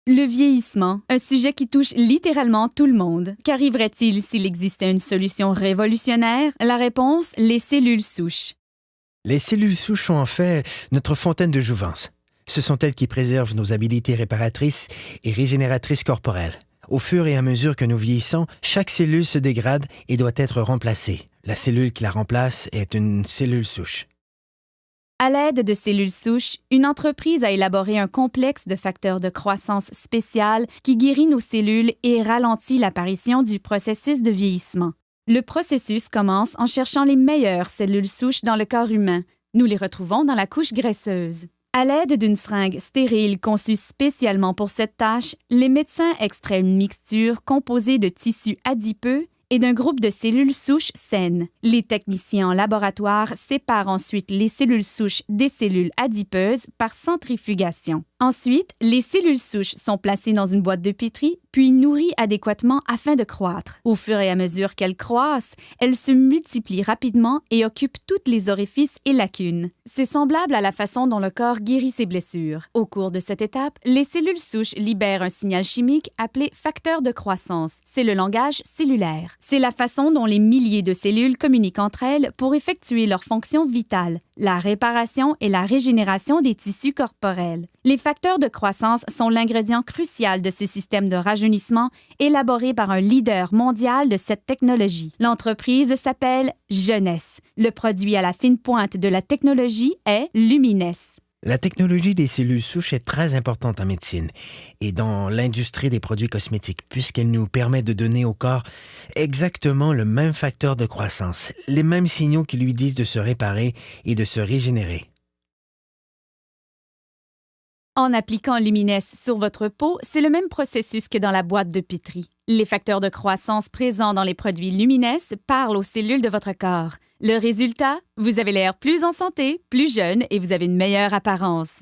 Le vieillissement, un sujet qui touche littéralement tout le monde. Qu'arriverait-il s'il existait une solution révolutionnaire? La réponse, les cellules souches. Les cellules souches sont en fait notre fontaine de jouvence. Ce sont elles qui préservent nos habiletés réparatrices et régénératrices corporelles. Au fur et à mesure que nous vieillissons, chaque cellule se dégrade et doit être remplacée. La cellule qui la remplace est une cellule souche. À l'aide de cellules souches, une entreprise a élaboré un complexe de facteurs de croissance spécial qui guérit nos cellules et ralentit l'apparition du processus de vieillissement. Le processus commence en cherchant les meilleures cellules souches dans le corps humain. Nous les retrouvons dans la couche graisseuse. À l'aide d'une seringue stérile conçue spécialement pour cette tâche, les médecins extraient une mixture composée de tissus adipeux et d'un groupe de cellules souches saines. Les techniciens en laboratoire séparent ensuite les cellules souches des cellules adipeuses par centrifugation. Ensuite, les cellules souches sont placées dans une boîte de pétri, puis nourries adéquatement afin de croître. Au fur et à mesure qu'elles croissent, elles se multiplient rapidement et occupent toutes les orifices et lacunes. C'est semblable à la façon dont le corps guérit ses blessures. Au cours de cette étape, les cellules souches libèrent un signal chimique appelé facteur de croissance. C'est le langage cellulaire. C'est la façon dont les milliers de cellules communiquent entre elles pour effectuer leurs fonctions vitales, la réparation et la régénération des tissus corporels. Les facteurs de croissance sont l'ingrédient crucial de ce système de rajeunissement élaboré par un leader mondial de cette technologie. L'entreprise s'appelle Jeunesse. Le produit à la fine pointe de la technologie est Lumines. La technologie des cellules souches est très importante en médecine et dans l'industrie des produits cosmétiques puisqu'elle nous permet de donner au corps exactement le même facteur de croissance, les mêmes signaux qui lui disent de se réparer et de se régénérer. En appliquant Lumines sur votre peau, c'est le même processus que dans la boîte de pétri. Les facteurs de croissance présents dans les produits Lumines parlent aux cellules de votre corps. Le résultat, vous avez l'air plus en santé, plus jeune et vous avez une meilleure apparence.